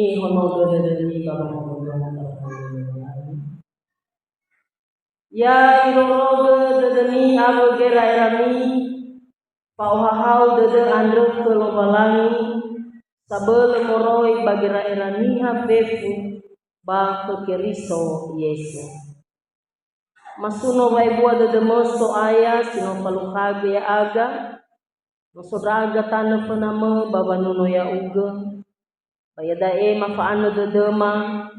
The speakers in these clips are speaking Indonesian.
ni honogo dari baba mogono ya irorogo dedeni abo gera erami pauhahau dede andro ke lobalangi sabele moroi bagira erani befu ba kekeriso Yesu masuno vai bua dede moso aya sino palukage ya aga moso draga tana penama baba nuno ya uga bayada mafaano dedema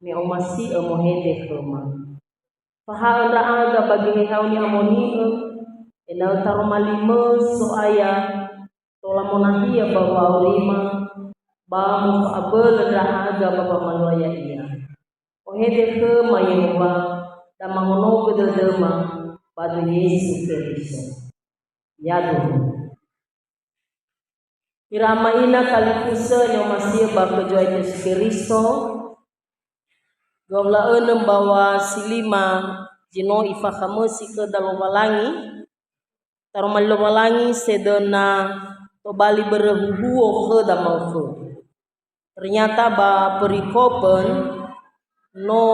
mi omasi mohede kema pahala aga bagi hau ni amoni ena taromalima so aya tola monahia bawa lima bamu abel aga baba manoya iya ohede kema Yehova damahono gedema badu Yesus Kristus yadu irama ina kalifusa nyomasia bapa joy Yesus Kristus gawla enem bawa silima jino ifahamasi ke dalobalangi tarumal lobalangi sedona to bali berehuhuo ke damauke ternyata ba perikopen no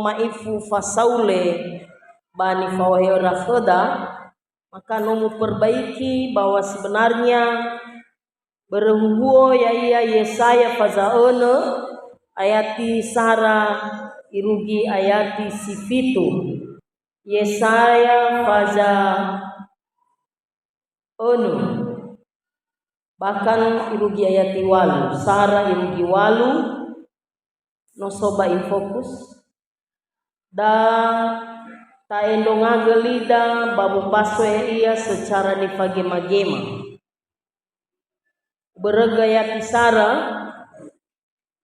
maifu fasaule bani fawahera kheda maka no memperbaiki bahwa sebenarnya berehuhuo ya iya Yesaya fazaone ayati sara irugi ayati sifitu Yesaya faza onu bahkan irugi ayati walu sara irugi walu no soba infokus da taendonga gelida babu paso ia secara nifagema-gema beregayati sara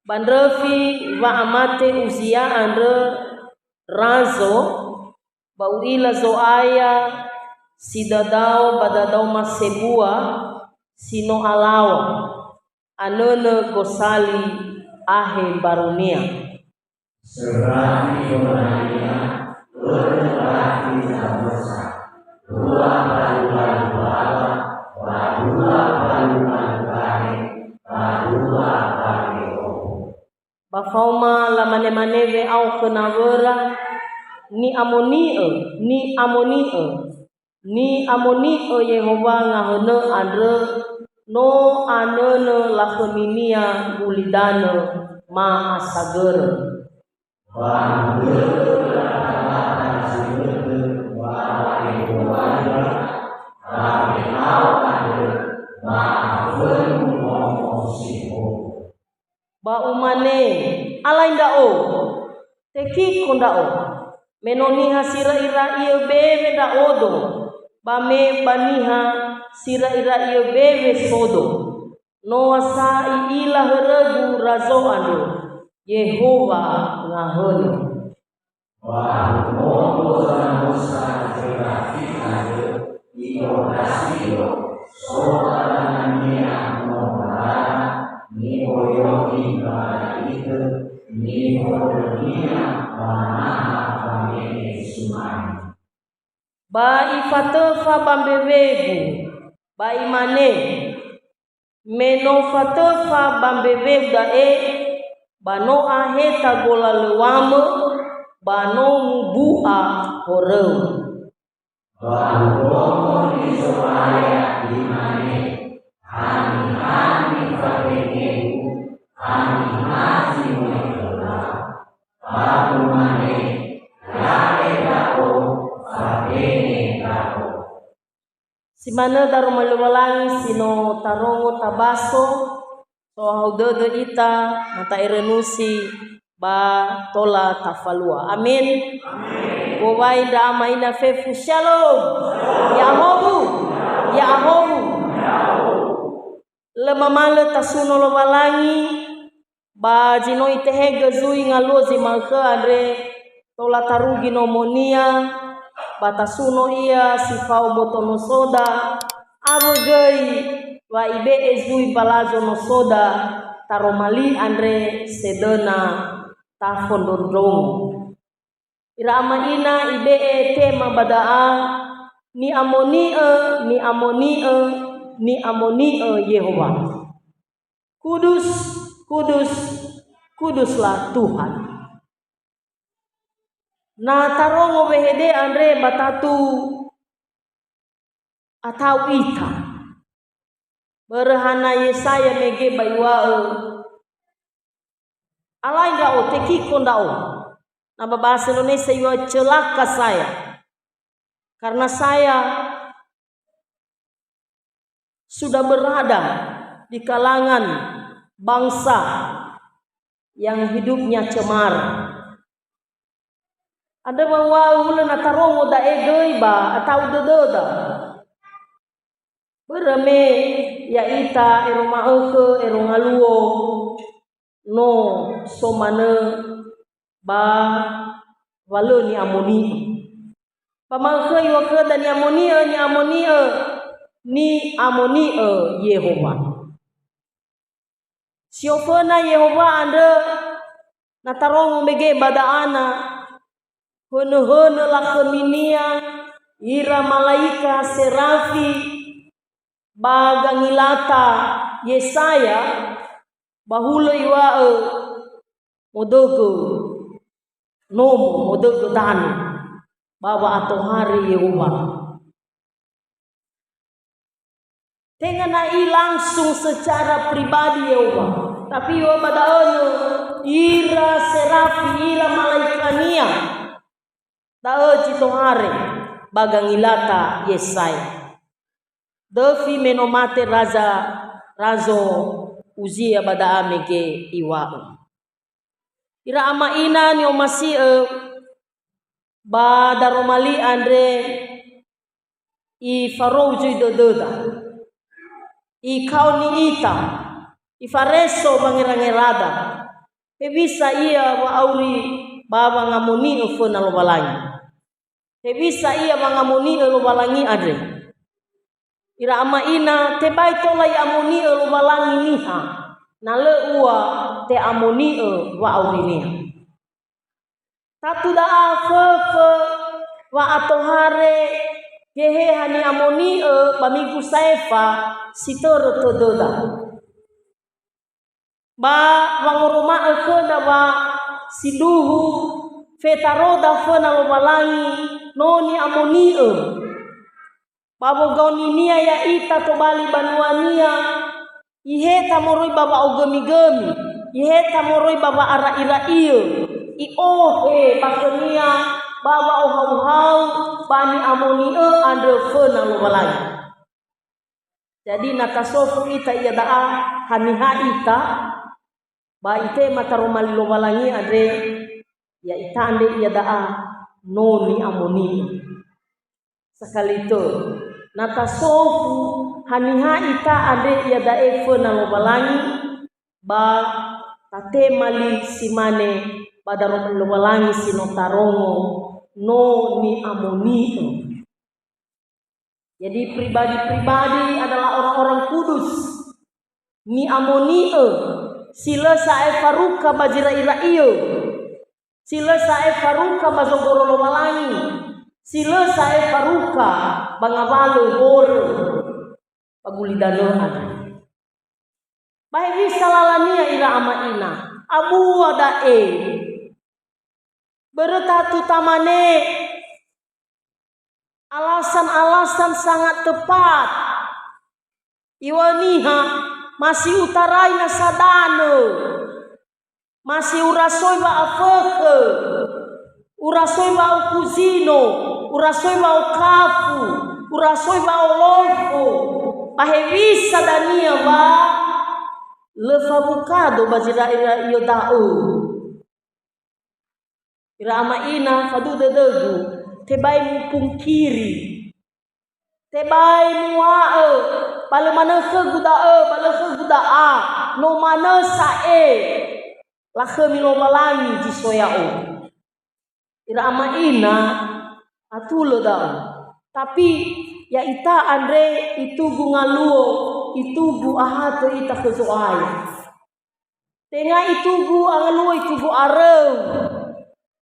bandrefi wa amate uzia andre razo bauila zoaya sidadao badadao masebua sino alawa anene gosali ahe barunia serani Yohania berlaki dosa dua baru-baru bafauma la mane-maneve au kenawera ni amonie Yehova ngahene andre no anene lakeminia gulidane ma asager ba umane alain dao teki kondao menoni hasira ira iyo bebe da odo bame baniha sira ira iyo bebe sodo no asa ila heregu razo ando Yehova ngahone wa mondo sanusa serafina iyo rasio soda nania nomara ni oyogi ba itu ni oyogia banaha pamene sumani ba ifatefa bambevegu ba imane menofatefa bambevegu da bano aheta gola lewame bano mubua horeu bano ni soaya imane hani fapengegu hani hasi mwekela aku mane lae dako fapenge dako simana daru malumalangi sino tarongo tabaso so haudode ita mata irenusi ba tola tafalua amin wawai da amaina fefu shalom ya ahobu lemamale tasuno lobalangi ba jino itehege zui ngalozi malke andre tola tarugi nomonia batasuno iya sifau botono soda abogei wa ibe ezui balazo no soda taromali andre sedena tafondondong irama ina ibe tema badaa ni amonie Yehova kudus kudus kuduslah Tuhan. Na tarongo behede andre batatu atau ita berhana Yesaya mege baiwao alai dao teki kondao nama bahasa Indonesia iwa celaka saya karena saya sudah berada di kalangan bangsa yang hidupnya cemar. Ada bawa ulen atarongo da egoi ba atau dododa. Berame ya ita eroma eke erongaluo no somane ba walo ni amoni. Pamangke iwake dan ni amoni Yehova. Siofana Yehova ande natarongo mege badaana hene la keminia ira malaika serafi bagangilata Yesaya bahula iwa modogo nomo modogo dan bawa atau hari Yehova. Tenganai langsung secara pribadi Yehova, tapi Yehova badaana ira serafi ira malaikania dao jitohare bagangilata Yesaya. Devi menomate razo Uzia bada amege iwa. Ira ama ina ni omasi bada romali andre i farouju dododa. I kauni ita i fareso bangerangerada. Hebisa ia wa auri baba ngamuni ufuna lobalangi. Hebisa ia mangamuni lobalangi adre. Ira ama ina tebai tolai amuni lobalangi niha. Nale ua te amuni wa auri niha. Tatu daa fefe wa atohare kehe hani amoni pamiku saifa sitoro tododa. Ba wangoroma ekena wa siduhu fetaroda fena lobalangi noni amoni babo gauninia ya ita tobali banuania iheta moroi baba ogemi-gemi iheta moroi baba ara-ira iyo i ohe bakenia baba ohau-hau bani amoni ande fena lobalangi. Jadi natasofu ita iya daa haniha ita ba ite mataromali lobalangi ade ya ita ande iya daa noni amoni. Sekali itu natasofu haniha ita ade iya dae fena lobalangi ba tate mali simane pada lobalangi sinotarongo noni amoni. Jadi pribadi-pribadi adalah orang-orang kudus. Ni amoni sila sae faruka bajira ira iyo. Sila sae faruka bazogoro lobalangi. Sila sae faruka bangabalo hore pagulidanohan. Bahewi salalania ira ama ina. Abu wadae. Beretatu tamane alasan-alasan sangat tepat. Iwaniha masih utarai na sadano. Masih urasoi wa afeke. Urasoi wa ukuzino. Urasoi wa ukafu. Urasoi wa olofo. Pahewi sadania wa lefabukado bajira ira yodao. Ira ama ina fadu dedegu. Tebai mupungkiri, tebai muae, bale mana kegudae, bale kegudaa, no mana sae, lakhe milobalangi jisoyao. Ira ama ina atulo dao. Tapi ya ita andre itu gungaluo, itu gu ahato ita kezoai. Tengah itu gu angaluo itu gu areu.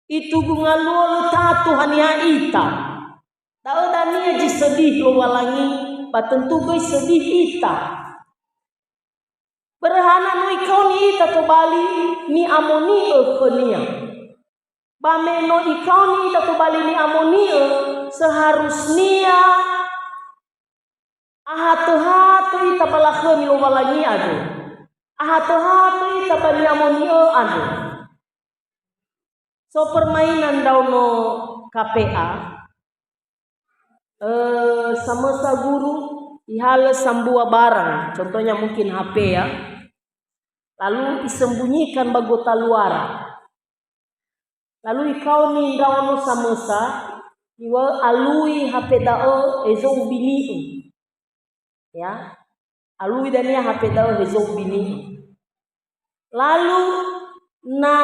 Itu bunga luo tatu hania ita. Tau dania ji sedih lo walangi, patentu gue sedih ita. Berhana noi kau ni ita to bali ni amoni kenia. Bameno ikau ni ita to bali ni amoni seharusnya ahatu ita balakhe ni walangi ado. Ahatu ita bali amoni ado. So permainan dauno KPA sama guru ihale sambua barang, contohnya mungkin HP ya, lalu disembunyikan bagota luar, lalu ikau ni dauno samesa iwa alui HP dao ezo bini ya, alui dania HP dao ezo bini, lalu na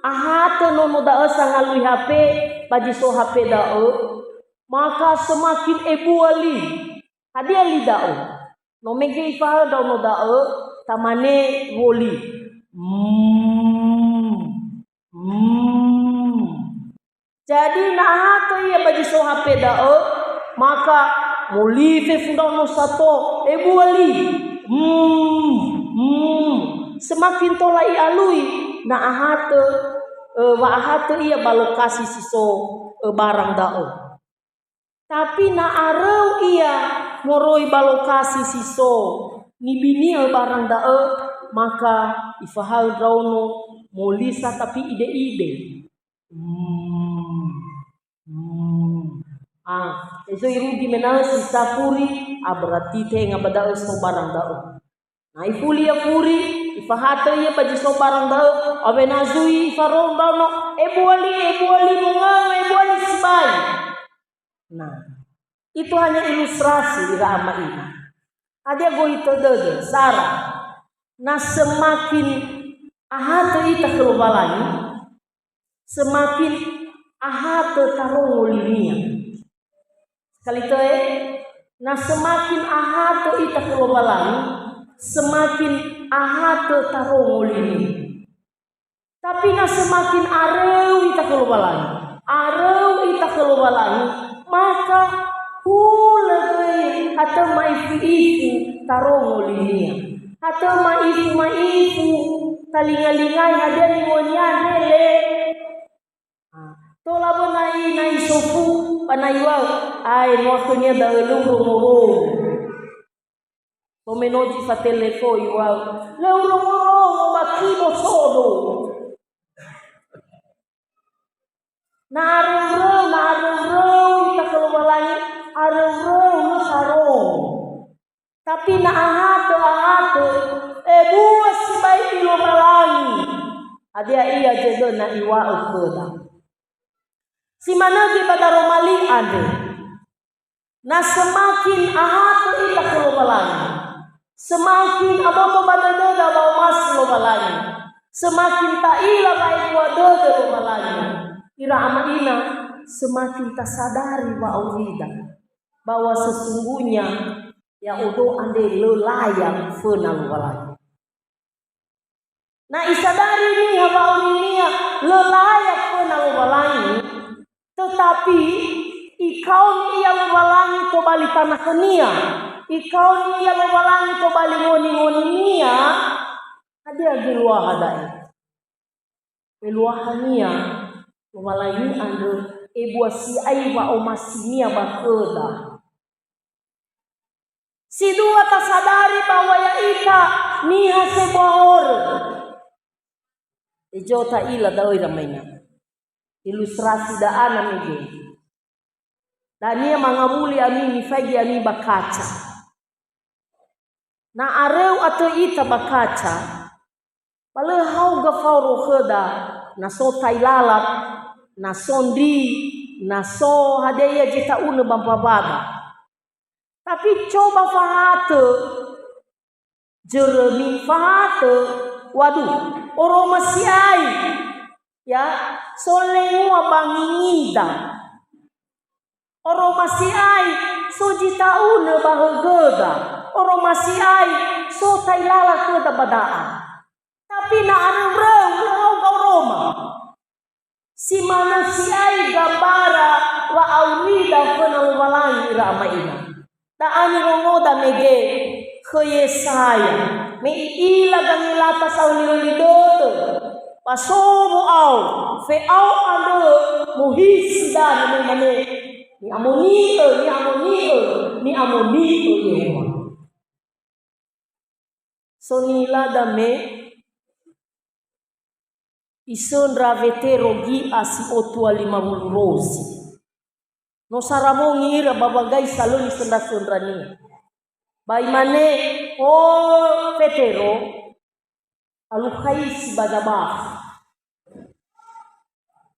ahate nono dao sangalui HP bagi so HP dao, maka semakin ebuali hadia li dao no mege ifa dao no dao tamane woli jadi na ahate ya bagi so HP dao maka molive fundao no sato ebuali semakin tolai alui na ahate wa ahate ia balokasi siso barang dao. Tapi na areu ia moroi balokasi siso ni bini barang dao maka ifahal drauno molisa tapi ide-ide. Eso irugi menal sisa puri berarti te ngabadao so barang dao. Na ifuli ya puri ifahate ia bagi so barang dao abenazui ifarong dao ebuali ebuali sibai. Nah, itu hanya ilustrasi irama ini. Ada goito dede, Sarah. Nah semakin ahate ita kelobalani, semakin ahate tarong olinia. Sekali itu nah semakin ahate ita kelobalani, semakin ahate tarong olinia. Tapi nah semakin areu ita kelobalani, maka hulai atau maifu tarong olinia atau maifu talingalingai ada limonia dele tola nai sofu panaiwa ai waktunya daelung romoro pomenoji fa telefo iwa leulong bakibo sodo na areu ita kelualangi areu sarong tapi na ahate buas sibai ilo malangi adia iya jedo na iwa ukeda si managi pada romali ade na semakin ahate ita kelualangi semakin aboto badada bau mas lo malangi semakin taila baik wadada lo malangi ira amaina semakin tasadari wa aulida bahwa sesungguhnya ya udo ande lelayang fenal walai. Nah isadari ni wa aulinia lelayang fenal walai tetapi ikau ni ia walangi to bali tanah kenia ikau ni ia walangi to bali ngoni nia ada geluah hadai geluahania walangi ande ebuasi aiwa omasinia bakeda si dua tasadari bahwa ya ita niha sebahor ejota ila daoi ramaina ilustrasi daana mege dania mangamuli amini fagi ami bakaca na areu atau ita bakaca bale hau gafauro kheda na so tailalat na sondi na so hadeya jeta une bampabada tapi coba fahate jeremi fahate waduh oro masiai ya solengua bangingida oro masiai so jeta une bahageda oro masiai so tailala keda badaan tapi na areu hau Roma si mana si ai gambara wa aulida fenal walangi ramaina da ani rongoda mege khye saya me ila gangilata sa sang lidodo pasomo au fe au ando muhis dan mane ni amonio Yehova. So nila dame ison ravetero gi asi otua 50 rosi. No saramongi ira babagai salon senda-sendrani. Bai mane o vetero alukai si badabah.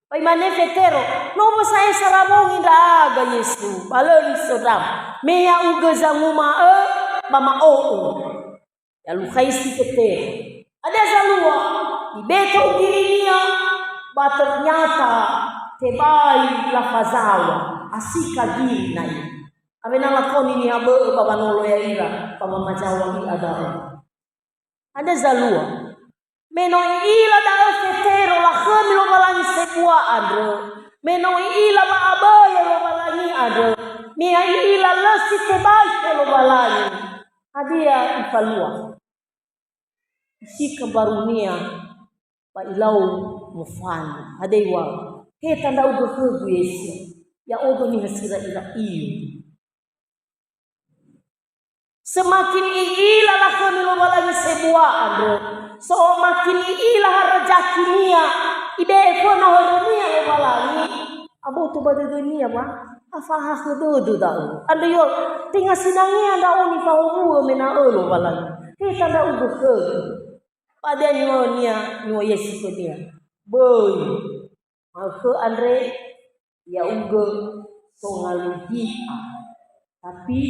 Bai mane vetero no saya saramongi daga Yesu. Balon sodam. Meya uga zanguma mama o. Alukai si vetero. Ada zalua di beto dirinya ba ternyata tebai lafazawa asika diri nai avena lakoni ni abe babanolo ya ira pamamajawa ni ada zalua meno ila da fetero la khami lo balangi sebua adro meno ila ba abaya lo balangi adro mia ila lasi tebai lo balangi adia ifalua si kebarunia pa ilau mufano adewa he tanda ugo hugu Yesu ya odo ni hasira ila iyo semakin iila lah kami lo balani sebuah andro so makin iila harajakinia ibe fono horonia lo balani abu tu bade dunia ba afah hududu dau ando yo tinga sinangia da oni fahubu mena lo balani he tanda ugo hugu pada nyonya nyo Yesu ko dia boy aku andre ya ugo so ngaluhi tapi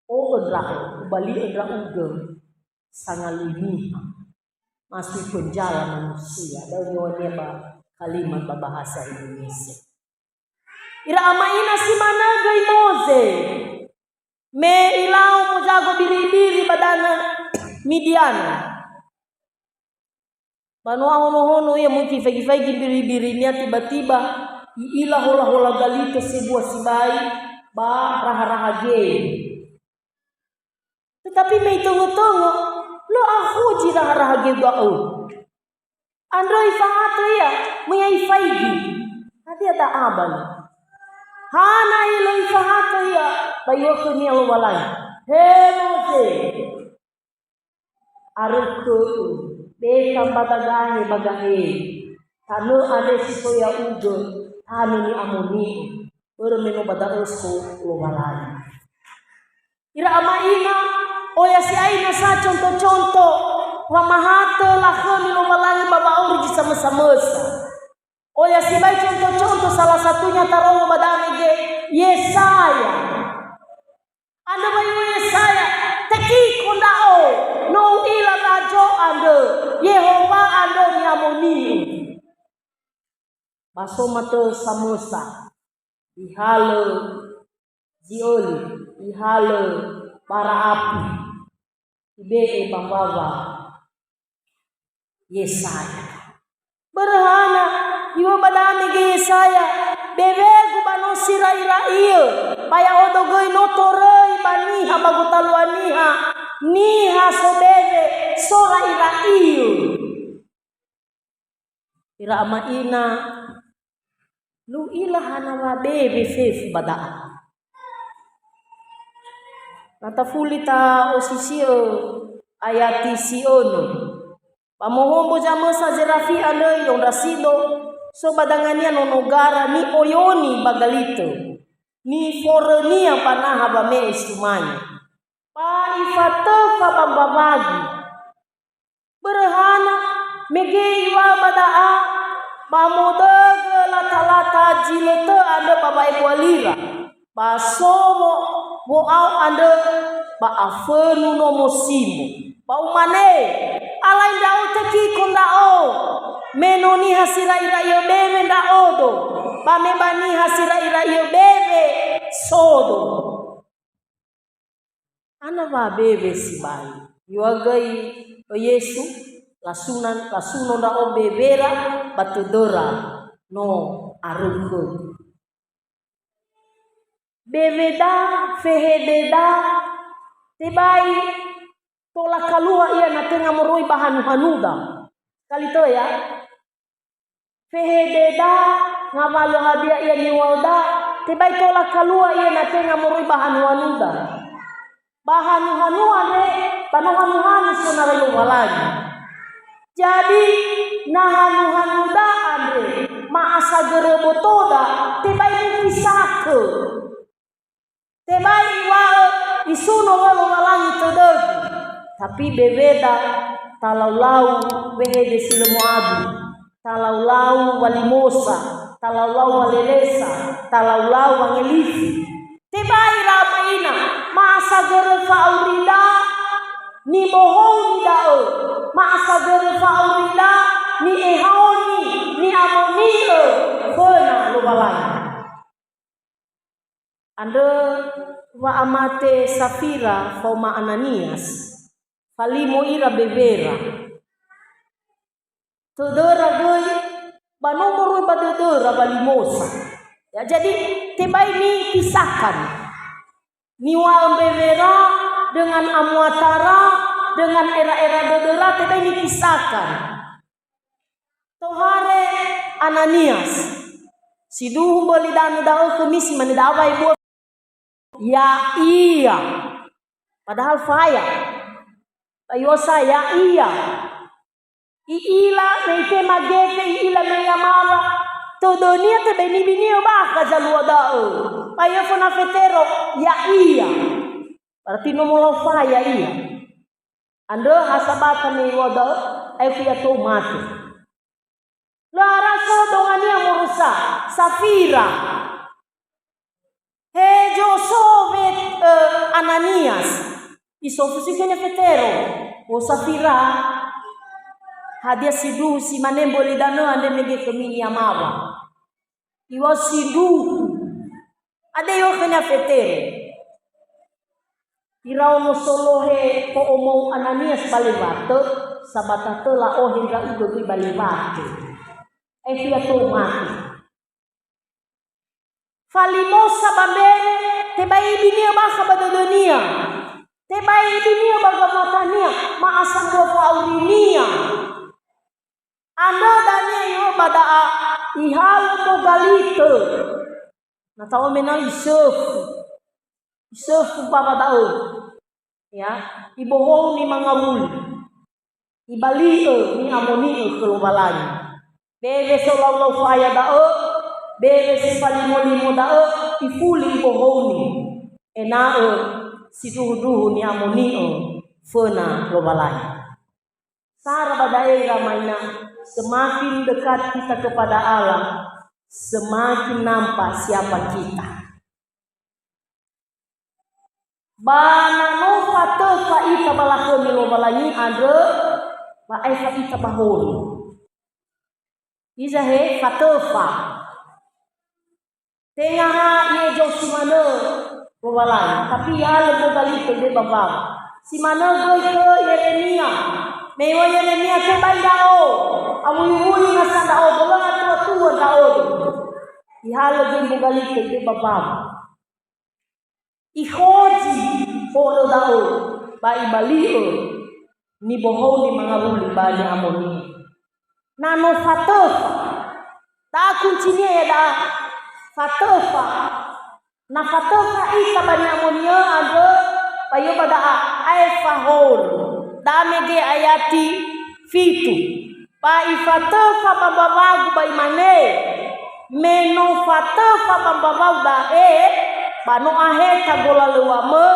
o endra bali endra ugo sangaluhi masih penjala manusia dan nyonya ba kalimat bahasa Indonesia ira amaina si mana gai moze me ilau mujago biri-biri badana Midian Manua hono ya mungkin fagi-fagi biri-birinya tiba-tiba iila hola-hola galito sebuah sibai ba raha-raha gay. Tetapi may tungo-tungo lo aku ji raha-raha gay bau. Androi fahato ya muyai faigi. Hadi ada abal. Hana ilo fahato ya bayo ko niya walay. He Mose. Arukku bekam batagahe bagahe tanu ade sisoya ugo tanu ni amoni bermeno badaosko lo balai ira amaina oya si aina sa contoh-contoh wa mahate lahani lo balai baba urji sama-sama oya si bai contoh-contoh salah satunya tarongo badame ge Yesaya anda bayu Yesaya teki kondao no ila tajo ande Yehova ande ni amoni baso mate samosa ihale zioli ihale para api ibe bambaba Yesaya berhana iwa badane ge Yesaya bebegu bano sirai-rai paya odogoi notorei baniha bagutaluaniha niha sobebe sora ira iyo ira amaina lu ilahana wa bebe fef bada natafulita osisio ayati siono pamohombo jamasa zerafi aloi dong rasido so badangania nonogara ni oyoni bagalito ni forenia panaha bame istumani pa ifatofa bambabagi berhana megei wa badaa pamodaga lata-lata jilete ada babai kualira basomo wo au ande ba afenu no mosimo ba umane alai dau teki kondao menoni hasira ira yo bebe nda odo ba mebani hasira ira yo bebe sodo ana ba bebe sibai yuagai Yesu lasuno nda o bebera batudora no aruko bebeda fehebeda tibai Tola kalua ia na tengah meroi bahan hanuda. Kali to ya. Fehededa ngamalu hadia ia niwalda. Tibai tola kalua ia na tengah meroi bahan hanuda. Bahan hanuan panuhan sunarelo walagi. Jadi nahanu hanuda andre maasa gerebotoda tibai pisake. Tibai wa isuno walu walangi tedeg. Tapi bebeda talau-lau behede silemu abu, talau-lau walimosa, talau-lau walelesa, talau-lau wangelifi. Tibai ramaina masa gerefa aurida ni bohong dao, masa gerefa aurida ni ehoni ni amonio fena lubalai. Ande wa amate Safira fauma Ananias. Falimo ira bebera. Tedera goi banomoro badedera balimosa. Ya jadi tibai ni pisahkan. Niwa bebera dengan amuatara dengan era-era dedera tibai ni pisahkan. Tohare Ananias. Siduhu beli danu dao kemisi manida awai buat. Ya iya. Padahal faya. Ayo saya iya. Iila meite magete iila meyamara. Todonia te beni binio baka jalua dao. Ayo fona fetero ya iya. Berarti nomolo faya iya. Ando hasabata ni wada ayo ya to mati. Lara sodongania murusa Safira. Hejo sovet Ananias. Isofusikanya fetero o Safira hadia sidu si manembo lidano ande mege kemini amawa iwa sidu ade yo kenya fetero irao no solohe ko omo Ananias balibate sabata tela o hindra igo bi balibate fia to mati falimosa bambere tebai binia baka badodonia tebai dunia bagamatania maasang doa aurinia. Anda dania yo badaa ihal to galite. Na tao mena isef baba dao. Ya, ibohong ni mangawul. Ibali ni amoni kelubalani. Bebe sallallahu faya dao, bebe sipalimo dao, ifuli ibohong ni. Enao siduhu ni amonio fena lobalai. Sara badai ramaina semakin dekat kita kepada Allah, semakin nampak siapa kita. Bana no fatofa ita balakoni lobalai ada ba aifa ita bahon. Iza he fatofa. Tengah ye josumano Robalai, tapi ya lebih kali de babam. Si mana goi ke Yeremia, mewa Yeremia ke bandao, amu yuni nasa dao, bolang tua dao. Ya lebih kali de babam. Ihoji polo dao, bai balio, ni bohong ni mangabuli bani amoni. Nano fatofa, tak kuncinya ya dah fatofa. Na fatofa ika bani amonia ada payo pada aifahor dame de ayati fitu pa ifatofa babawagu bai mane meno fatofa babawagu da bano ahe kagola luame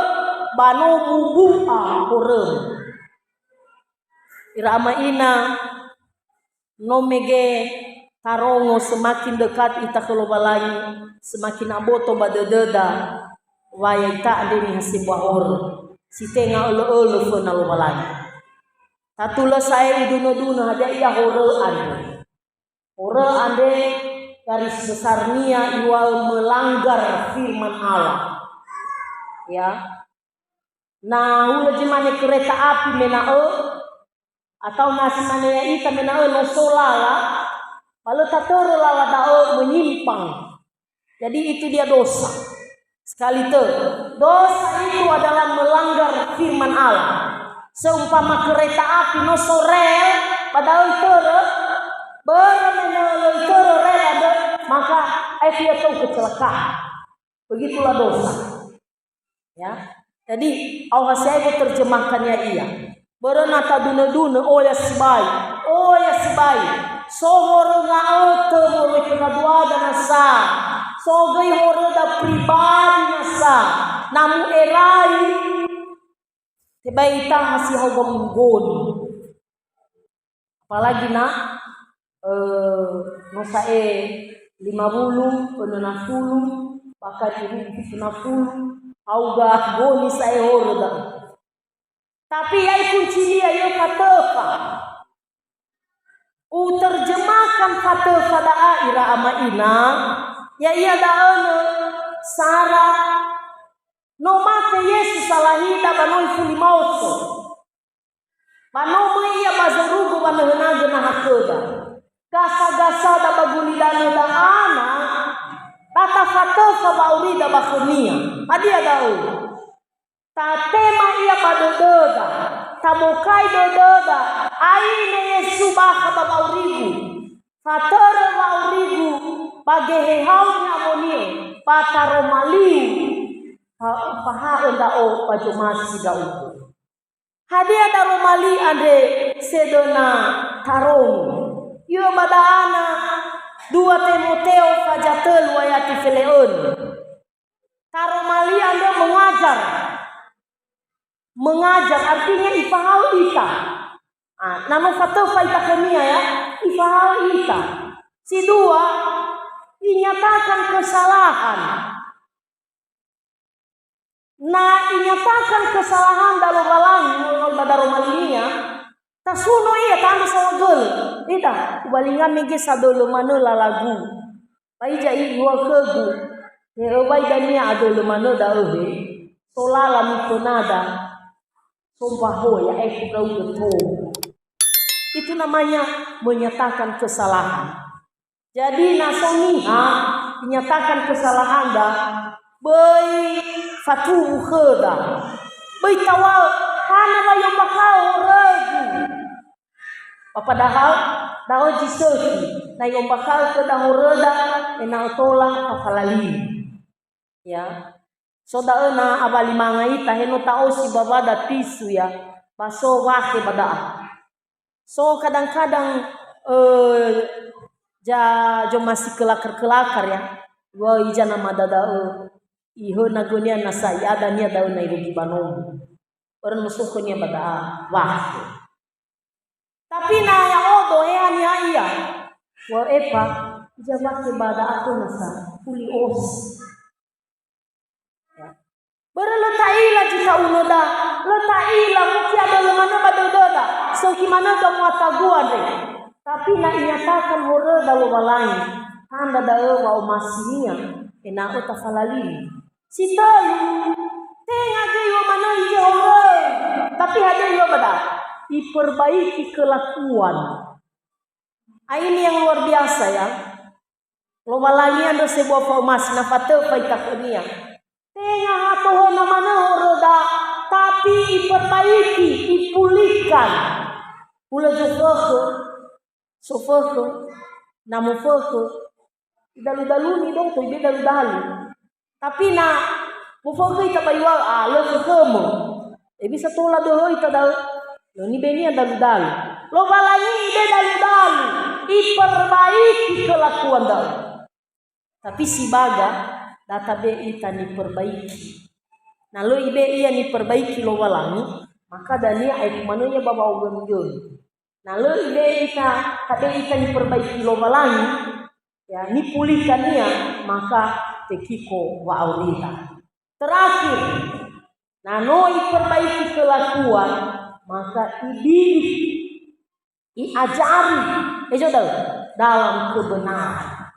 bano bubu hore irama ina no mege tarongo semakin dekat ita kelobalai semakin aboto badededa waya ita ade ni hasibwa or si tenga olo fona lobalai tatula saya uduno ada iya hore ande garis besarnya iwa melanggar firman Allah ya nah ula jemane kereta api menao atau nasi mana ya ita menao no solala kalau tatoro lala dao menyimpang. Jadi itu dia dosa. Sekali itu dosa itu adalah melanggar firman Allah. Seumpama kereta api no sorel padahal terus berenang rel ada, maka dia tahu kecelakaan. Begitulah dosa. Ya. Jadi Allah saya terjemahkannya iya. Berenata duna-duna oh ya sibai. Sohor ngao temu kena dua dan asa. Sogai horoda pribadi nasa. Namu erai tiba-tiba masih hogong munggon. Apalagi nak masa 50 penenafulu bahkan diri penafulu auga goni saya horda tapi ai kunci dia katafa terjemahkan katafa daira ama ina ya ia daana sara no mate Yesus salahida banoi fulimauso banoi ia bazarugu banahenaga na hakoda gasa-gasa da bagulidano da ana tata fatofa baurida bakhnia adia dau tatema ia badododa tamokai dododa aine Yesu baha baurigu fatara baurigu bagehehaunya monie pataromali paha onda o pajomasi da uku hadia da romali ande sedona tarong yo badana 2 Timoteo fajatel wayati feleon. Taromali anda mengajar artinya ifahal ita. Nama fatofa ita kemia ya, ifahal ita. Si 2 dinyatakan kesalahan. Nah, dinyatakan kesalahan dalam balang badaromalinya. Tasuno iya tanda sama gel. Ita ubalingan mege sadolo mano lagu. Pai jai gua kegu. Nero bai dania adolo mano daohe. Solala mukonada. Sumpah hoya kau betul. Itu namanya menyatakan kesalahan. Jadi nasoniha menyatakan kesalahan dah. Bai fatu kheda. Bai tawal kana bayo bakal ragu. Padahal dao jisoki na yung bakal ke dahureda enang tola kafalali. Ya. So dao na abali mangai taheno tao si babada tisu ya. Baso wake bada. So kadang-kadang jo masih kelakar-kelakar ya. Wa ijana madada iho nagonia nasaya adanya dao na irugi banom. Orang musuhnya bada wah. Tapi na yang odo ania iya. Wa epa jabat bada aku nasa kuli os. Ya. Berletaila jika unoda, letaila mungkin ada lemana badododa. So gimana dong watagua deh. Tapi na inyatakan hore dalu balai. Tanda dalu wa umasinya ena utafalali. Sitalu tengah dia mana ije hore. Tapi ada yo bada. Diperbaiki kelakuan. Ini yang luar biasa ya. Loma lagi ada sebuah formasi nafate faitakonia. Tengah hatoh namanya horoda tapi diperbaiki, dipulihkan. Ula sofoko, namu foko. Dalu-dalu ni dong tuh dalu-dalu. Tapi na mufoko ita baywa lo foko. Bisa tola doh ita dalu. Lo ni beni dalu-dalu. Lo balani ide dalu-dalu. Diperbaiki kelakuan dalu. Tapi si baga data be ita diperbaiki. Nah lo ibe iya diperbaiki lo balani. Maka dania ay kumanonya baba ugan yun. Nah lo ibe ita kade ita diperbaiki lo balani. Ya ni pulihkan dia. Maka tekiko wa aurita. Terakhir. Nah no diperbaiki kelakuan. Maka diajari dalam kebenaran.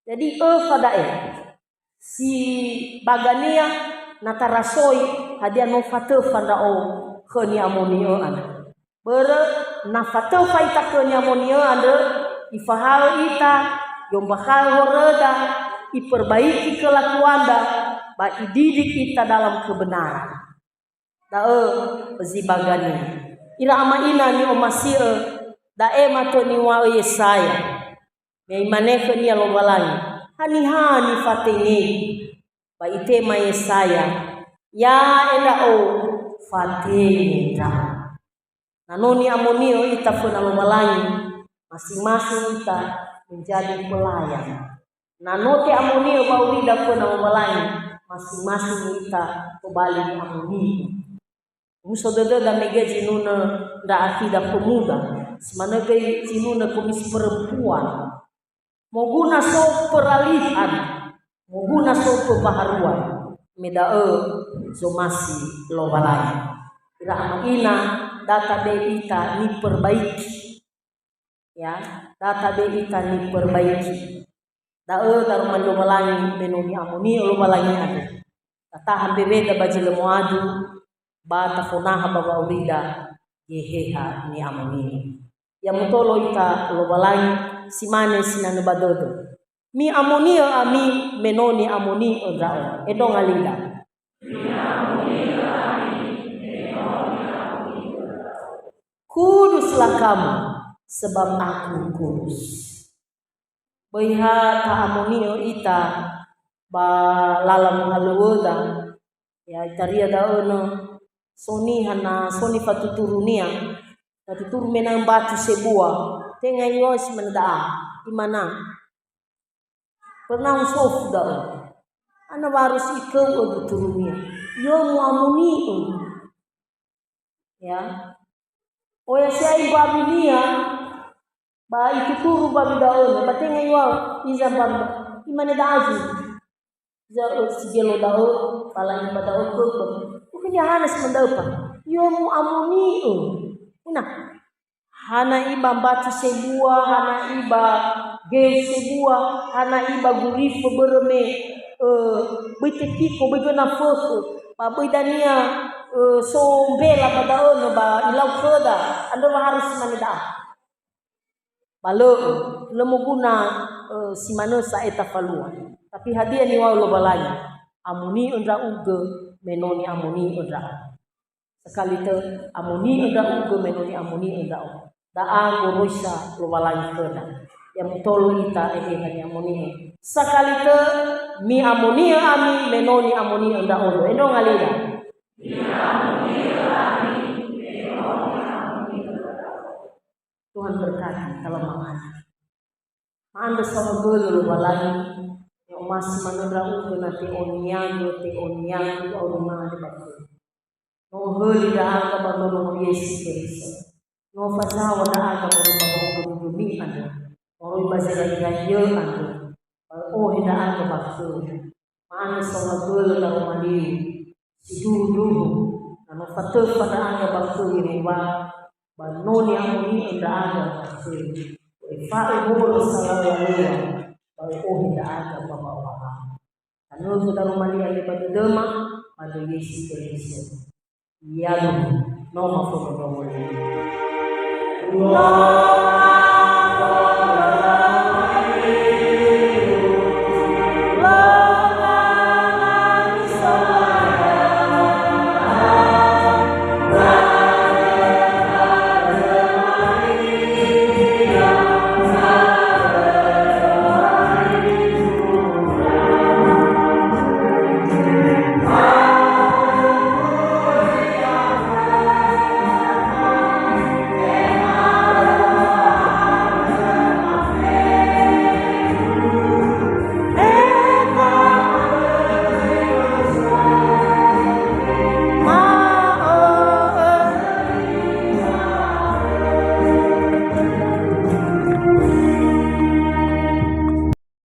Jadi si bagania natarasoi hadiah nofate fandao keniamonio ada. Nafate faita keniamonio ada ifahal ita yombakal horeda diperbaiki kelakuan da ba didik kita dalam kebenaran. pezibagani ira ama ina ni omasie mato ni wa Yesaya me maneke ni alobalani hani fatenge ba itema Yesaya ya enda fatenge ta nanoni amonio itafuna alobalani masing-masing kita menjadi pelayan. Nanote amonio baurida funa alobalani masing-masing kita kembali amonio. Muso da megeji nuna da akida pemuda, semanage jinuna komisi perempuan. Moguna so peralihan, moguna so pembaharuan. Zomasi lobalai. Ira ina data ita ni perbaiki. Ya, data ita ni perbaiki. Daruman lobalai menoni amoni lobalai ada. Tahan bebeda baji lemoadu. Bata fonaha baba urida yeheha ni amoni ya mutolo ita lobalai simane sinane badodo mi amoni ami menoni amoni ondrao edong alida kuduslah kamu sebab aku kudus beha ta amoni ita ba lalam haluoda ya taria daono soni fatuturunia fatuturu menang batu sebuah tengah yos mendaa imana pernah sof dah ana harus ikau turunia yo muamuni ya oya sai babinia ba ituturu babidao ba tengah yo izabam imana daaju za sigelo dao pala ibadao ko Hanas mendapat yomu amuni hana iba batu sebuah hana iba ge sebuah hana iba gurif berme betekiko begena foto pa bedania so bela badaon ba ilau foda ando harus manida balo lemuguna simanosa eta faluan tapi hadiah ni wau balanya amuni undra uge menoni amoni undra sekali te amoni undra ugo menoni amoni undra daa goroisa lobalai kena yang tolo ita ehehani amoni sekali te mi amoni ami menoni amoni undra ugo endo ngalida mi amoni ami menoni amoni Tuhan berkati kalau manda sama gelo lobalai masih menurut aku nanti oniago orang ada bagus. No heli dah agak baru Yesus Kristus. No fasawa dah agak baru bumi ada. Orang bahasa lagi ada. Oh dah agak bagus. Mana sama gol dalam mandi. Sidu. Nano fatuf pada agak bagus ini bah. Banoni amoni dah agak bagus. Fa'u bulu sallallahu oh tidak ada bapak-bapak. Anu sudah rumah dia pada dema pada Yesus Kristus. Ya, no maafkan